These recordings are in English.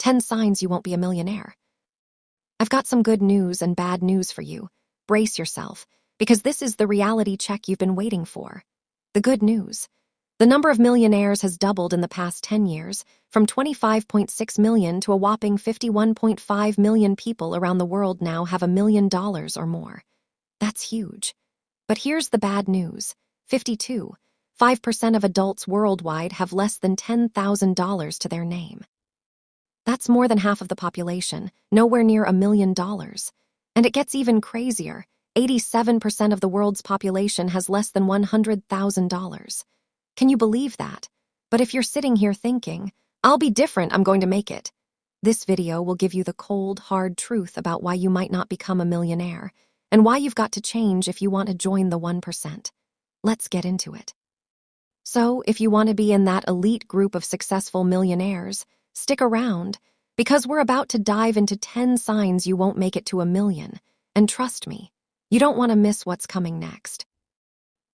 10 signs you won't be a millionaire. I've got some good news and bad news for you. Brace yourself, because this is the reality check you've been waiting for. The good news. The number of millionaires has doubled in the past 10 years, from 25.6 million to a whopping 51.5 million people around the world now have $1 million or more. That's huge. But here's the bad news. 5% of adults worldwide have less than $10,000 to their name. That's more than half of the population, nowhere near $1 million. And it gets even crazier. 87% of the world's population has less than $100,000. Can you believe that? But if you're sitting here thinking, I'll be different, I'm going to make it, this video will give you the cold, hard truth about why you might not become a millionaire and why you've got to change if you want to join the 1%. Let's get into it. So, if you want to be in that elite group of successful millionaires, stick around, because we're about to dive into 10 signs you won't make it to $1 million. And trust me, you don't want to miss what's coming next.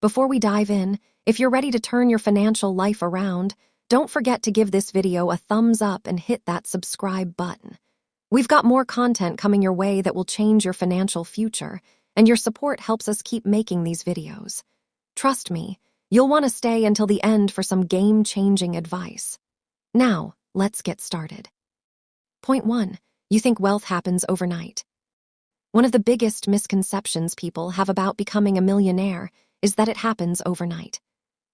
Before we dive in, if you're ready to turn your financial life around, don't forget to give this video a thumbs up and hit that subscribe button. We've got more content coming your way that will change your financial future, and your support helps us keep making these videos. Trust me, you'll want to stay until the end for some game-changing advice. Now, let's get started. Point 1. You think wealth happens overnight. One of the biggest misconceptions people have about becoming a millionaire is that it happens overnight.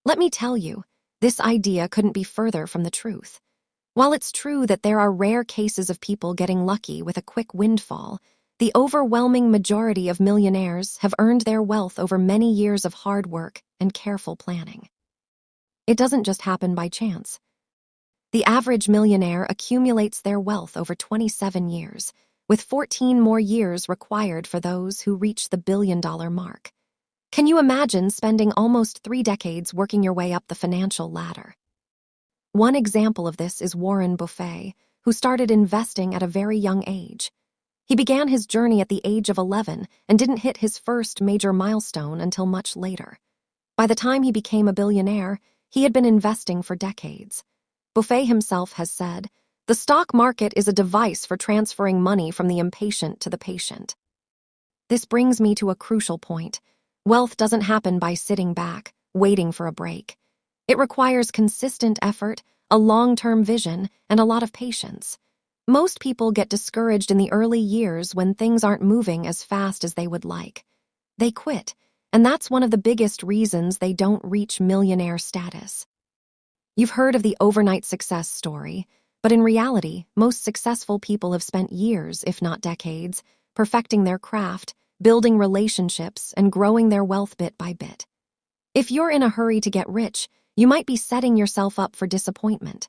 Let me tell you, this idea couldn't be further from the truth. While it's true that there are rare cases of people getting lucky with a quick windfall, the overwhelming majority of millionaires have earned their wealth over many years of hard work and careful planning. It doesn't just happen by chance. The average millionaire accumulates their wealth over 27 years, with 14 more years required for those who reach the billion-dollar mark. Can you imagine spending almost 3 decades working your way up the financial ladder? One example of this is Warren Buffett, who started investing at a very young age. He began his journey at the age of 11 and didn't hit his first major milestone until much later. By the time he became a billionaire, he had been investing for decades. Buffett himself has said, "The stock market is a device for transferring money from the impatient to the patient." This brings me to a crucial point. Wealth doesn't happen by sitting back, waiting for a break. It requires consistent effort, a long-term vision, and a lot of patience. Most people get discouraged in the early years when things aren't moving as fast as they would like. They quit, and that's one of the biggest reasons they don't reach millionaire status. You've heard of the overnight success story, but in reality, most successful people have spent years, if not decades, perfecting their craft, building relationships, and growing their wealth bit by bit. If you're in a hurry to get rich, you might be setting yourself up for disappointment.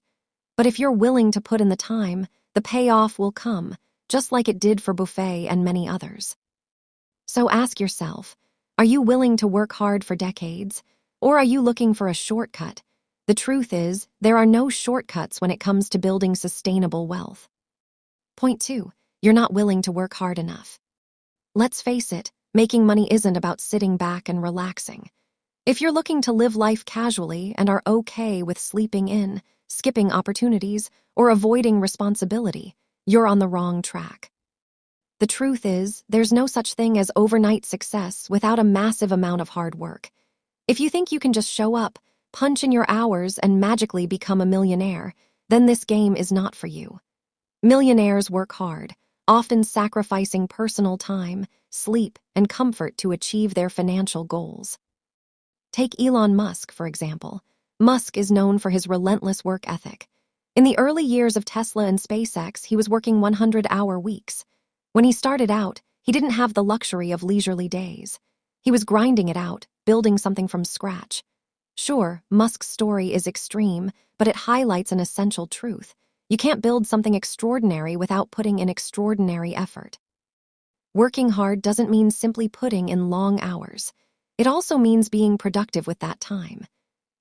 But if you're willing to put in the time, the payoff will come, just like it did for Buffett and many others. So ask yourself, are you willing to work hard for decades, or are you looking for a shortcut? The truth is, there are no shortcuts when it comes to building sustainable wealth. Point 2. You're not willing to work hard enough. Let's face it, making money isn't about sitting back and relaxing. If you're looking to live life casually and are okay with sleeping in, skipping opportunities, or avoiding responsibility, you're on the wrong track. The truth is, there's no such thing as overnight success without a massive amount of hard work. If you think you can just show up, punch in your hours, and magically become a millionaire, then this game is not for you. Millionaires work hard, often sacrificing personal time, sleep, and comfort to achieve their financial goals. Take Elon Musk, for example. Musk is known for his relentless work ethic. In the early years of Tesla and SpaceX, he was working 100-hour weeks. When he started out, he didn't have the luxury of leisurely days. He was grinding it out, building something from scratch. Sure, Musk's story is extreme, but it highlights an essential truth. You can't build something extraordinary without putting in extraordinary effort. Working hard doesn't mean simply putting in long hours. It also means being productive with that time.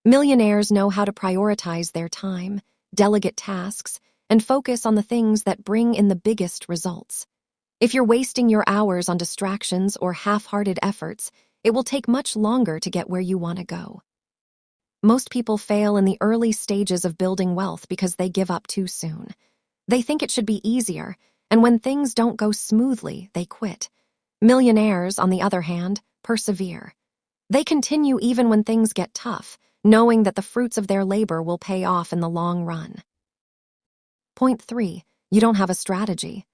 Millionaires know how to prioritize their time, delegate tasks, and focus on the things that bring in the biggest results. If you're wasting your hours on distractions or half-hearted efforts, it will take much longer to get where you want to go. Most people fail in the early stages of building wealth because they give up too soon. They think it should be easier, and when things don't go smoothly, they quit. Millionaires, on the other hand, persevere. They continue even when things get tough, knowing that the fruits of their labor will pay off in the long run. Point 3. You don't have a strategy.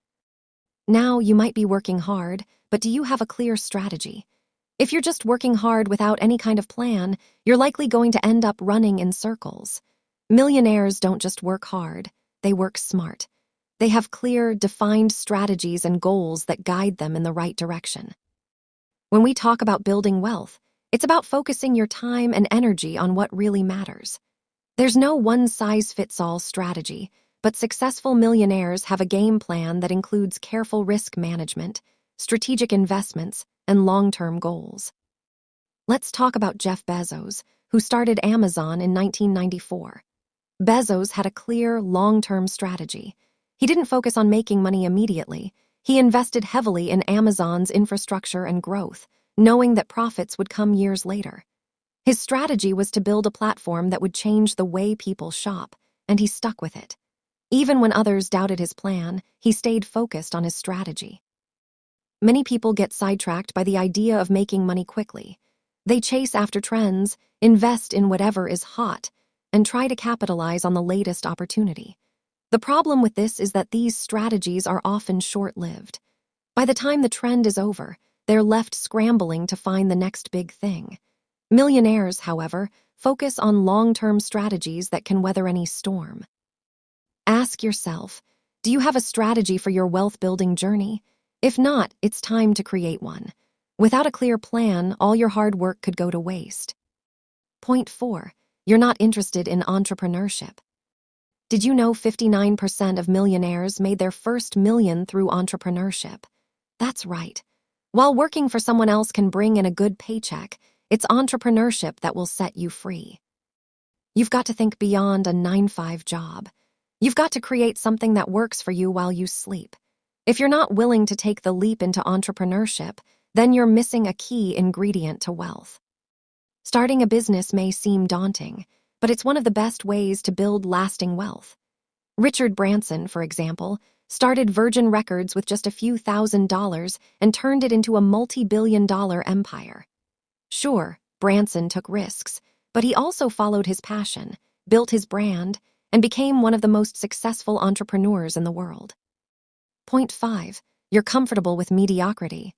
Now, you might be working hard, but do you have a clear strategy? If you're just working hard without any kind of plan, you're likely going to end up running in circles. Millionaires don't just work hard, they work smart. They have clear, defined strategies and goals that guide them in the right direction. When we talk about building wealth, it's about focusing your time and energy on what really matters. There's no one-size-fits-all strategy, but successful millionaires have a game plan that includes careful risk management, strategic investments, and long-term goals. Let's talk about Jeff Bezos, who started Amazon in 1994. Bezos had a clear, long-term strategy. He didn't focus on making money immediately. He invested heavily in Amazon's infrastructure and growth, knowing that profits would come years later. His strategy was to build a platform that would change the way people shop, and he stuck with it. Even when others doubted his plan, he stayed focused on his strategy. Many people get sidetracked by the idea of making money quickly. They chase after trends, invest in whatever is hot, and try to capitalize on the latest opportunity. The problem with this is that these strategies are often short-lived. By the time the trend is over, they're left scrambling to find the next big thing. Millionaires, however, focus on long-term strategies that can weather any storm. Ask yourself, do you have a strategy for your wealth-building journey? If not, it's time to create one. Without a clear plan, all your hard work could go to waste. Point 4. You're not interested in entrepreneurship. Did you know 59% of millionaires made their first million through entrepreneurship? That's right. While working for someone else can bring in a good paycheck, it's entrepreneurship that will set you free. You've got to think beyond a 9-to-5 job. You've got to create something that works for you while you sleep. If you're not willing to take the leap into entrepreneurship, then you're missing a key ingredient to wealth. Starting a business may seem daunting, but it's one of the best ways to build lasting wealth. Richard Branson, for example, started Virgin Records with just a few $1,000s and turned it into a multi-billion-dollar empire. Sure, Branson took risks, but he also followed his passion, built his brand, and became one of the most successful entrepreneurs in the world. Point 5. You're comfortable with mediocrity.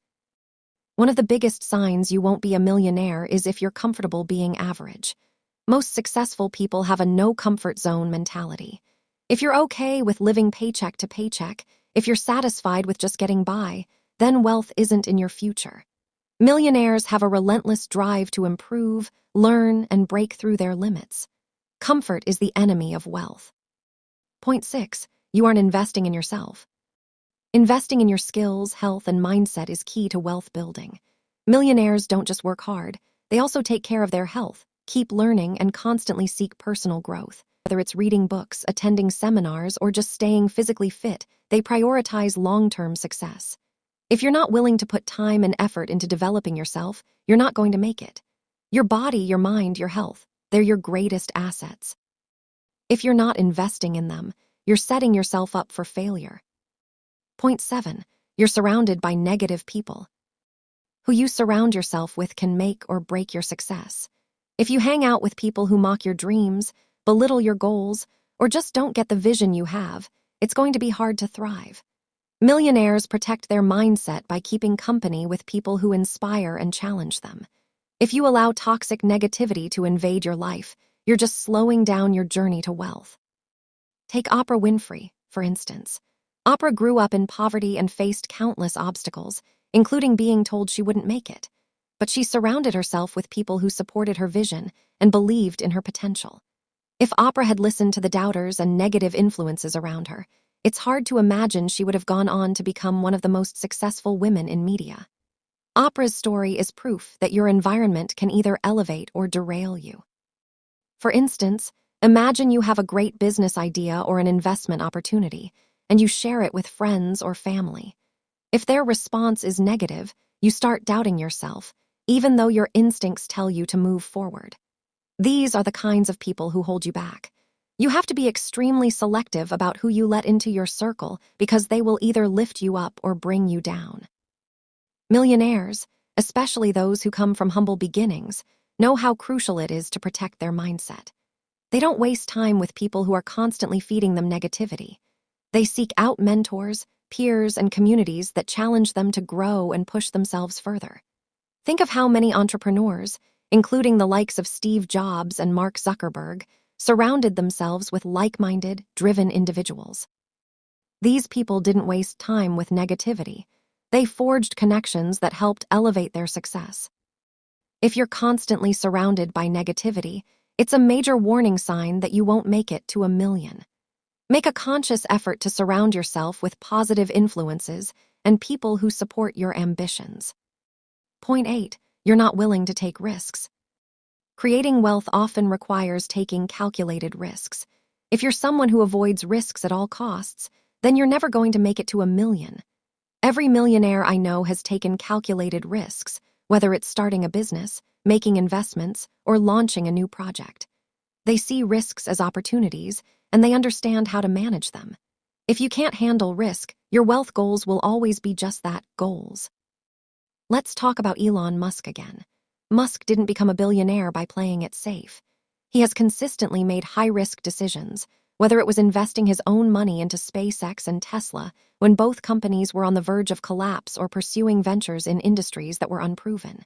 One of the biggest signs you won't be a millionaire is if you're comfortable being average. Most successful people have a no-comfort zone mentality. If you're okay with living paycheck to paycheck, if you're satisfied with just getting by, then wealth isn't in your future. Millionaires have a relentless drive to improve, learn, and break through their limits. Comfort is the enemy of wealth. Point 6. You aren't investing in yourself. Investing in your skills, health, and mindset is key to wealth building. Millionaires don't just work hard, they also take care of their health, keep learning, and constantly seek personal growth. Whether it's reading books, attending seminars, or just staying physically fit, they prioritize long-term success. If you're not willing to put time and effort into developing yourself, you're not going to make it. Your body, your mind, your health, they're your greatest assets. If you're not investing in them, you're setting yourself up for failure. Point 7. You're surrounded by negative people. Who you surround yourself with can make or break your success. If you hang out with people who mock your dreams, belittle your goals, or just don't get the vision you have, it's going to be hard to thrive. Millionaires protect their mindset by keeping company with people who inspire and challenge them. If you allow toxic negativity to invade your life, you're just slowing down your journey to wealth. Take Oprah Winfrey, for instance. Oprah grew up in poverty and faced countless obstacles, including being told she wouldn't make it. But she surrounded herself with people who supported her vision and believed in her potential. If Oprah had listened to the doubters and negative influences around her, it's hard to imagine she would have gone on to become one of the most successful women in media. Oprah's story is proof that your environment can either elevate or derail you. For instance, imagine you have a great business idea or an investment opportunity, and you share it with friends or family. If their response is negative, you start doubting yourself, even though your instincts tell you to move forward. These are the kinds of people who hold you back. You have to be extremely selective about who you let into your circle because they will either lift you up or bring you down. Millionaires, especially those who come from humble beginnings, know how crucial it is to protect their mindset. They don't waste time with people who are constantly feeding them negativity. They seek out mentors, peers, and communities that challenge them to grow and push themselves further. Think of how many entrepreneurs, including the likes of Steve Jobs and Mark Zuckerberg, surrounded themselves with like-minded, driven individuals. These people didn't waste time with negativity. They forged connections that helped elevate their success. If you're constantly surrounded by negativity, it's a major warning sign that you won't make it to a million. Make a conscious effort to surround yourself with positive influences and people who support your ambitions. Point 8. You're not willing to take risks. Creating wealth often requires taking calculated risks. If you're someone who avoids risks at all costs, then you're never going to make it to a million. Every millionaire I know has taken calculated risks, whether it's starting a business, making investments, or launching a new project. They see risks as opportunities, and they understand how to manage them. If you can't handle risk, your wealth goals will always be just that, goals. Let's talk about Elon Musk again. Musk didn't become a billionaire by playing it safe. He has consistently made high-risk decisions, whether it was investing his own money into SpaceX and Tesla when both companies were on the verge of collapse or pursuing ventures in industries that were unproven.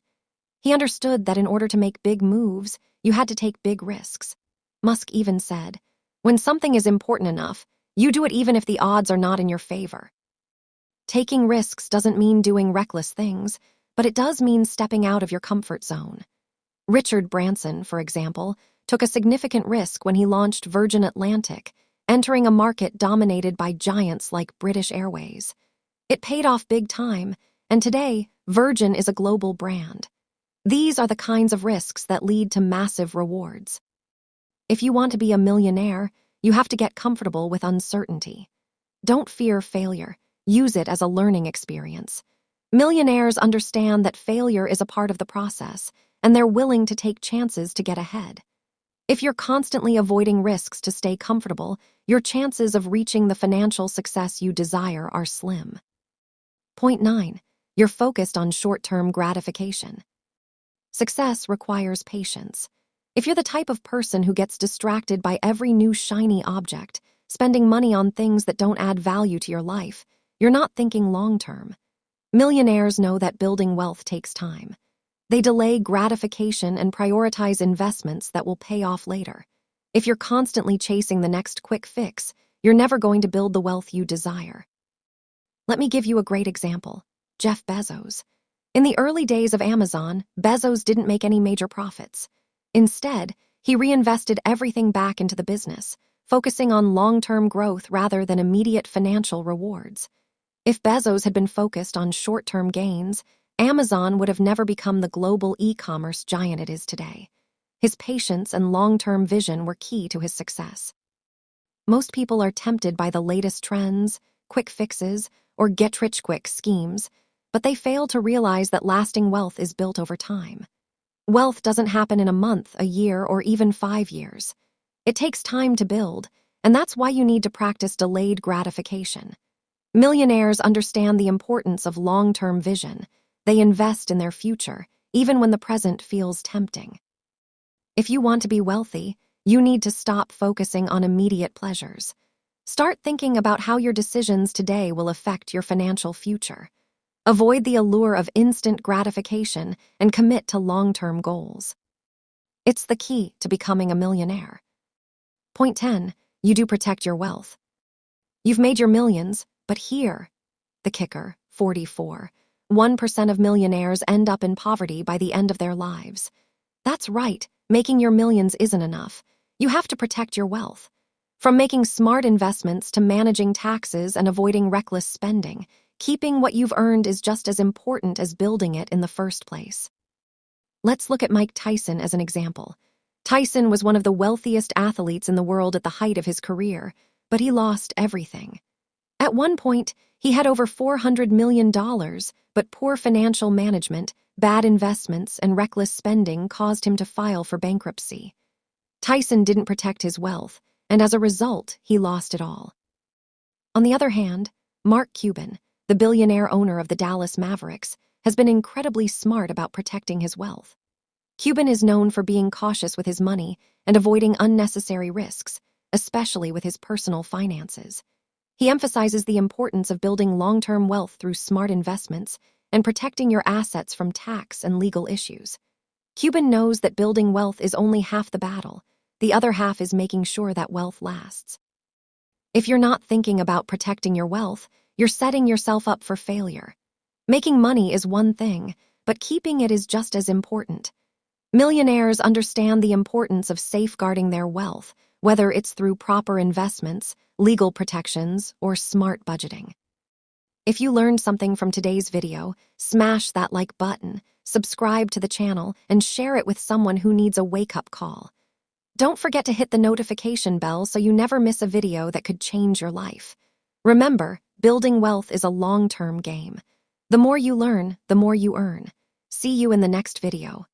He understood that in order to make big moves, you had to take big risks. Musk even said, "When something is important enough, you do it even if the odds are not in your favor." Taking risks doesn't mean doing reckless things, but it does mean stepping out of your comfort zone. Richard Branson, for example, took a significant risk when he launched Virgin Atlantic, entering a market dominated by giants like British Airways. It paid off big time, and today, Virgin is a global brand. These are the kinds of risks that lead to massive rewards. If you want to be a millionaire, you have to get comfortable with uncertainty. Don't fear failure. Use it as a learning experience. Millionaires understand that failure is a part of the process, and they're willing to take chances to get ahead. If you're constantly avoiding risks to stay comfortable, your chances of reaching the financial success you desire are slim. Point 9. You're focused on short-term gratification. Success requires patience. If you're the type of person who gets distracted by every new shiny object, spending money on things that don't add value to your life, you're not thinking long-term. Millionaires know that building wealth takes time. They delay gratification and prioritize investments that will pay off later. If you're constantly chasing the next quick fix, you're never going to build the wealth you desire. Let me give you a great example. Jeff Bezos. In the early days of Amazon, Bezos didn't make any major profits. Instead, he reinvested everything back into the business, focusing on long-term growth rather than immediate financial rewards. If Bezos had been focused on short-term gains, Amazon would have never become the global e-commerce giant it is today. His patience and long-term vision were key to his success. Most people are tempted by the latest trends, quick fixes, or get-rich-quick schemes, but they fail to realize that lasting wealth is built over time. Wealth doesn't happen in a month, a year, or even 5 years. It takes time to build, and that's why you need to practice delayed gratification. Millionaires understand the importance of long-term vision. They invest in their future, even when the present feels tempting. If you want to be wealthy, you need to stop focusing on immediate pleasures. Start thinking about how your decisions today will affect your financial future. Avoid the allure of instant gratification and commit to long-term goals. It's the key to becoming a millionaire. Point 10. You do protect your wealth. You've made your millions, but here, the kicker, 44. 1% of millionaires end up in poverty by the end of their lives. That's right, making your millions isn't enough. You have to protect your wealth. From making smart investments to managing taxes and avoiding reckless spending, keeping what you've earned is just as important as building it in the first place. Let's look at Mike Tyson as an example. Tyson was one of the wealthiest athletes in the world at the height of his career, but he lost everything. At one point, he had over $400 million, but poor financial management, bad investments, and reckless spending caused him to file for bankruptcy. Tyson didn't protect his wealth. and as a result, he lost it all. On the other hand, Mark Cuban, the billionaire owner of the Dallas Mavericks, has been incredibly smart about protecting his wealth. Cuban is known for being cautious with his money and avoiding unnecessary risks, especially with his personal finances. He emphasizes the importance of building long-term wealth through smart investments and protecting your assets from tax and legal issues. Cuban knows that building wealth is only half the battle. The other half is making sure that wealth lasts. If you're not thinking about protecting your wealth, you're setting yourself up for failure. Making money is one thing, but keeping it is just as important. Millionaires understand the importance of safeguarding their wealth, whether it's through proper investments, legal protections, or smart budgeting. If you learned something from today's video, smash that like button, subscribe to the channel, and share it with someone who needs a wake-up call. Don't forget to hit the notification bell so you never miss a video that could change your life. Remember, building wealth is a long-term game. The more you learn, the more you earn. See you in the next video.